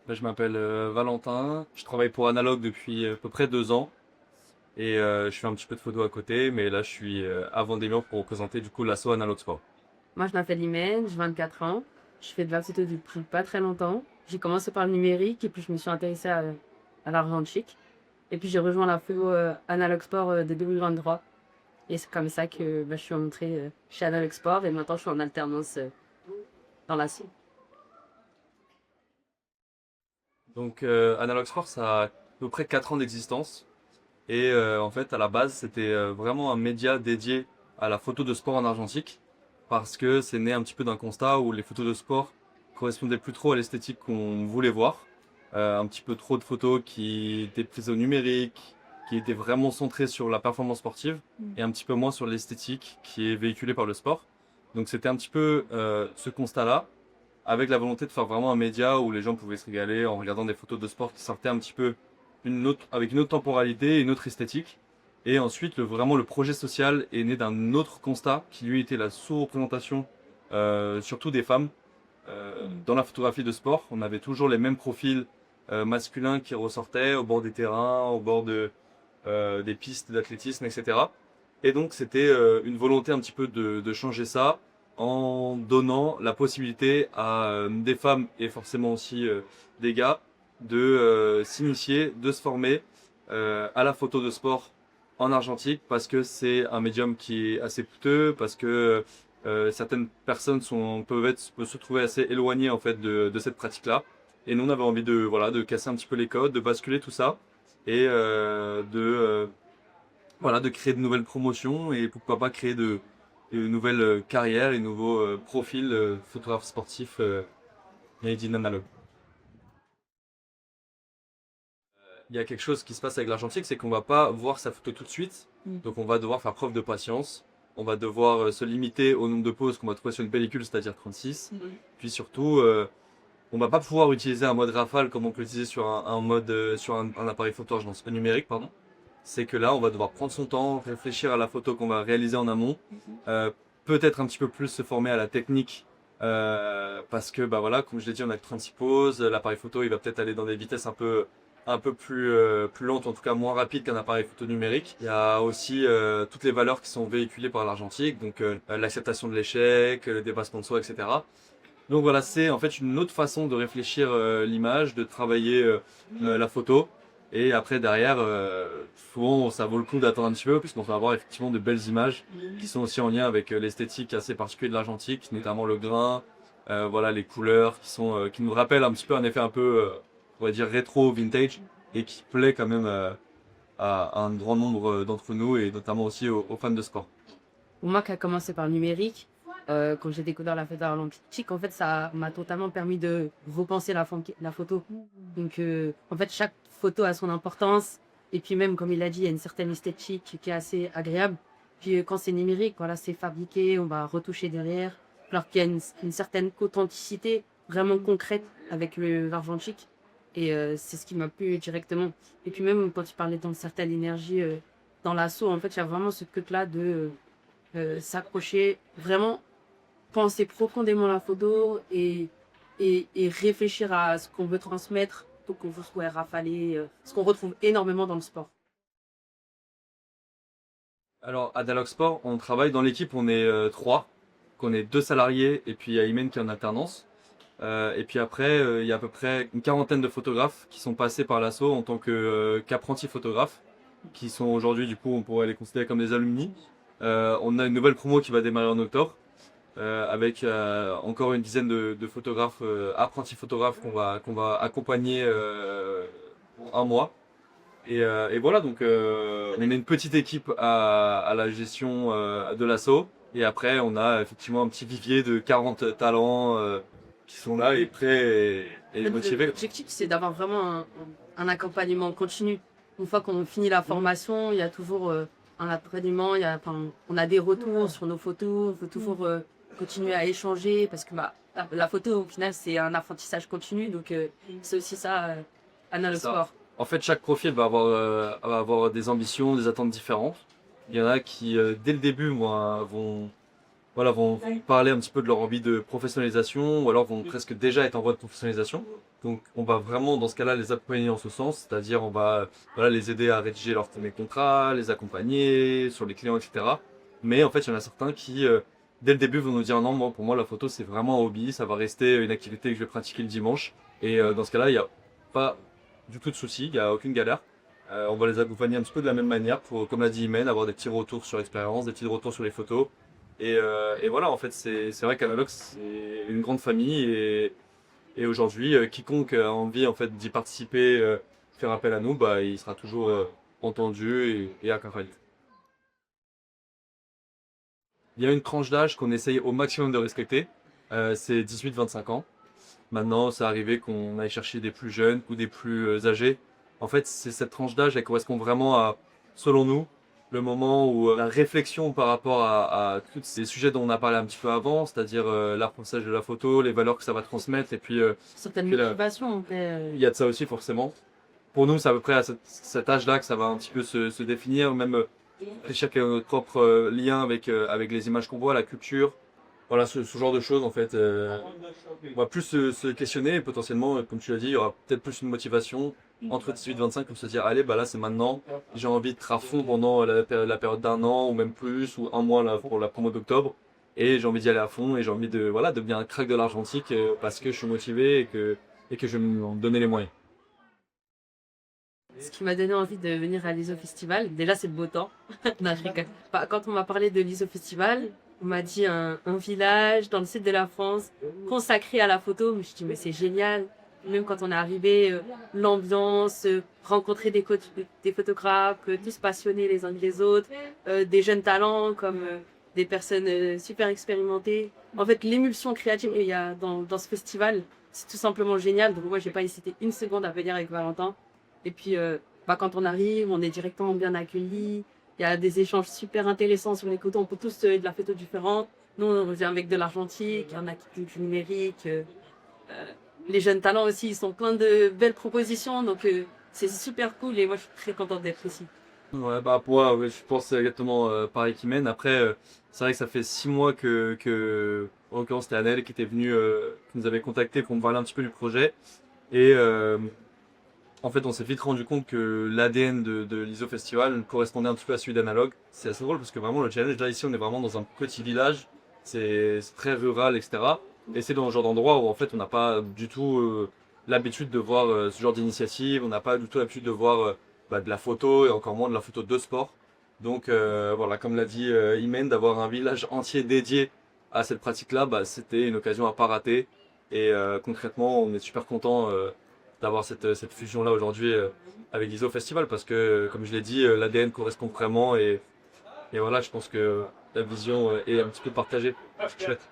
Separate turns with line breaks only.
Je m'appelle Valentin, je travaille pour Analog depuis à peu près 2 ans et je fais un petit peu de photos à côté, mais là je suis à Vendémiaire pour représenter du coup l'asso Analog Sport.
Moi, je m'appelle Imen, j'ai 24 ans. Je fais de la photo depuis pas très longtemps. J'ai commencé par le numérique et puis je me suis intéressée à l'argentique. Et puis j'ai rejoint la photo Analog Sport dès 2023. Et c'est comme ça que je suis entrée chez Analog Sport et maintenant je suis en alternance dans la scène.
Donc Analog Sport ça a à peu près 4 ans d'existence et en fait à la base c'était vraiment un média dédié à la photo de sport en argentique parce que c'est né un petit peu d'un constat où les photos de sport correspondaient plus trop à l'esthétique qu'on voulait voir. Un petit peu trop de photos qui étaient prises au numérique, qui étaient vraiment centrées sur la performance sportive et un petit peu moins sur l'esthétique qui est véhiculée par le sport. Donc c'était un petit peu ce constat-là, avec la volonté de faire vraiment un média où les gens pouvaient se régaler en regardant des photos de sport qui sortaient un petit peu avec une autre temporalité, une autre esthétique. Et ensuite, vraiment le projet social est né d'un autre constat qui lui était la sous-représentation, surtout des femmes, dans la photographie de sport. On avait toujours les mêmes profils masculins qui ressortaient au bord des terrains, au bord des pistes d'athlétisme, etc. Et donc c'était une volonté un petit peu de changer ça en donnant la possibilité à des femmes et forcément aussi des gars de s'initier, de se former à la photo de sport en argentique parce que c'est un médium qui est assez coûteux, parce que certaines personnes peuvent se trouver assez éloignées en fait de cette pratique-là. Et nous on avait envie de voilà de casser un petit peu les codes, de basculer tout ça et voilà, de créer de nouvelles promotions et pourquoi pas créer de nouvelles carrières et nouveaux profils photographes sportifs made in analogue. Il y a quelque chose qui se passe avec l'argentique, c'est qu'on va pas voir sa photo tout de suite, donc on va devoir faire preuve de patience. On va devoir se limiter au nombre de poses qu'on va trouver sur une pellicule, c'est-à-dire 36. Puis surtout, on va pas pouvoir utiliser un mode rafale comme on peut l'utiliser sur un mode sur un appareil photo argentique numérique, pardon. C'est que là, on va devoir prendre son temps, réfléchir à la photo qu'on va réaliser en amont, euh, peut-être un petit peu plus se former à la technique, parce que bah voilà, comme je l'ai dit, on a que 36 poses, l'appareil photo il va peut-être aller dans des vitesses un peu plus lentes, en tout cas moins rapides qu'un appareil photo numérique. Il y a aussi toutes les valeurs qui sont véhiculées par l'argentique, donc l'acceptation de l'échec, le dépassement de soi, etc. Donc voilà, c'est en fait une autre façon de réfléchir l'image, de travailler la photo. Et après, derrière, souvent, ça vaut le coup d'attendre un petit peu, puisqu'on va avoir effectivement de belles images qui sont aussi en lien avec l'esthétique assez particulière de l'argentique, notamment le grain, voilà, les couleurs qui nous rappellent un petit peu un effet un peu, on va dire, rétro, vintage, et qui plaît quand même à un grand nombre d'entre nous, et notamment aussi aux fans de sport.
Pour moi qui a commencé par le numérique, quand j'ai découvert la photo argentique, en fait, ça m'a totalement permis de repenser la photo. Donc, en fait, chaque photo a son importance. Et puis même, comme il a dit, il y a une certaine esthétique qui est assez agréable. Puis quand c'est numérique, voilà, c'est fabriqué, on va retoucher derrière. Alors qu'il y a une certaine authenticité vraiment concrète avec l'argentique. Et c'est ce qui m'a plu directement. Et puis même, quand tu parlais d'une certaine énergie dans l'assaut, en fait, il y a vraiment ce truc-là de s'accrocher, vraiment penser profondément la photo et réfléchir à ce qu'on veut transmettre pour qu'on vous soit rafalé, ce qu'on retrouve énormément dans le sport.
Alors, à Dialogue Sport, on travaille dans l'équipe, on est trois, qu'on est 2 salariés, et puis il y a Imen qui est en alternance. Et puis après, il y a à peu près une quarantaine de photographes qui sont passés par l'asso en tant qu'apprentis photographes, qui sont aujourd'hui, du coup, on pourrait les considérer comme des alumni. On a une nouvelle promo qui va démarrer en octobre, avec encore une dizaine de photographes, apprentis photographes qu'on va accompagner pour un mois. Et voilà, donc on est une petite équipe à la gestion de l'asso. Et après, on a effectivement un petit vivier de 40 talents qui sont là et prêts et motivés.
L'objectif, c'est d'avoir vraiment un accompagnement continu. Une fois qu'on finit la formation, il y a toujours un accompagnement, enfin, on a des retours sur nos photos, il faut toujours continuer à échanger parce que la photo, au final, c'est un apprentissage continu. Donc, c'est aussi ça, Analogue
Ça.
Sport.
En fait, chaque profil va avoir des ambitions, des attentes différentes. Il y en a qui, dès le début, moi, vont voilà, vont parler un petit peu de leur envie de professionnalisation ou alors vont presque déjà être en voie de professionnalisation. Donc on va vraiment dans ce cas-là les accompagner en ce sens, c'est-à-dire on va voilà, les aider à rédiger leurs premiers contrats, les accompagner sur les clients, etc. Mais en fait, il y en a certains qui, dès le début, vont nous dire non, moi, pour moi, la photo, c'est vraiment un hobby, ça va rester une activité que je vais pratiquer le dimanche. Et dans ce cas-là, il n'y a pas du tout de souci, il n'y a aucune galère. On va les accompagner un petit peu de la même manière pour, comme l'a dit Imen, avoir des petits retours sur l'expérience, des petits retours sur les photos. Et voilà, en fait, c'est vrai qu'Analogue, c'est une grande famille et aujourd'hui, quiconque a envie en fait d'y participer, faire appel à nous, bah, il sera toujours entendu et accompagné. Il y a une tranche d'âge qu'on essaye au maximum de respecter, c'est 18-25 ans. Maintenant, c'est arrivé qu'on aille chercher des plus jeunes ou des plus âgés. En fait, c'est cette tranche d'âge, elle correspond vraiment à, selon nous, le moment où la réflexion par rapport à tous ces sujets dont on a parlé un petit peu avant, c'est-à-dire l'apprentissage de la photo, les valeurs que ça va transmettre, et puis
Certaines
puis la-
motivations, après.
il y a de ça aussi forcément. Pour nous, c'est à peu près à cet âge-là que ça va un petit peu se définir, même réfléchir quel est notre propre lien avec les images qu'on voit, la culture. Voilà, ce genre de choses, en fait. On va plus se questionner et potentiellement, comme tu l'as dit, il y aura peut-être plus une motivation entre 18 et 25 pour se dire, allez, bah là, c'est maintenant. J'ai envie d'être à fond pendant la période d'un an ou même plus, ou un mois là, pour la promo d'octobre. Et j'ai envie d'y aller à fond et j'ai envie de, voilà, de devenir un crack de l'argentique parce que je suis motivé et que je vais m'en donner les moyens.
Ce qui m'a donné envie de venir à l'ISO Festival, déjà c'est le beau temps. Non, je rigole. Enfin, quand on m'a parlé de l'ISO Festival, on m'a dit un village dans le sud de la France consacré à la photo. Je me suis dit, mais c'est génial. Même quand on est arrivé, l'ambiance, rencontrer des photographes, tous passionnés les uns que les autres, des jeunes talents comme des personnes super expérimentées. En fait, l'émulsion créative qu'il y a dans ce festival, c'est tout simplement génial. Donc moi, j'ai pas hésité une seconde à venir avec Valentin. Et puis, quand on arrive, on est directement bien accueillis. Il y a des échanges super intéressants sur les photos. On peut tous de la photo différente. Nous, on vient avec de l'argentique. Il y en a qui font du numérique. Euh, les jeunes talents aussi, ils sont plein de belles propositions. Donc, c'est super cool. Et moi, je suis très contente d'être ici.
Ouais, bah pour moi, ouais, je pense exactement pareil qu'Imen. Après, c'est vrai que ça fait 6 mois en l'occurrence, c'était Annelle qui était venue, qui nous avait contacté pour me parler un petit peu du projet. Et en fait, on s'est vite rendu compte que l'ADN de l'ISO Festival correspondait un petit peu à celui d'Analogue. C'est assez drôle parce que vraiment le challenge, là ici, on est vraiment dans un petit village, c'est très rural, etc. Et c'est dans le genre d'endroit où en fait on n'a pas du tout l'habitude de voir ce genre d'initiative, on n'a pas du tout l'habitude de voir bah, de la photo et encore moins de la photo de sport. Donc voilà, comme l'a dit Imen, d'avoir un village entier dédié à cette pratique-là, bah, c'était une occasion à pas rater. Et concrètement, on est super content d'avoir cette fusion-là aujourd'hui avec l'ISO Festival parce que, comme je l'ai dit, l'ADN correspond vraiment et voilà, je pense que la vision est un petit peu partagée. C'est chouette.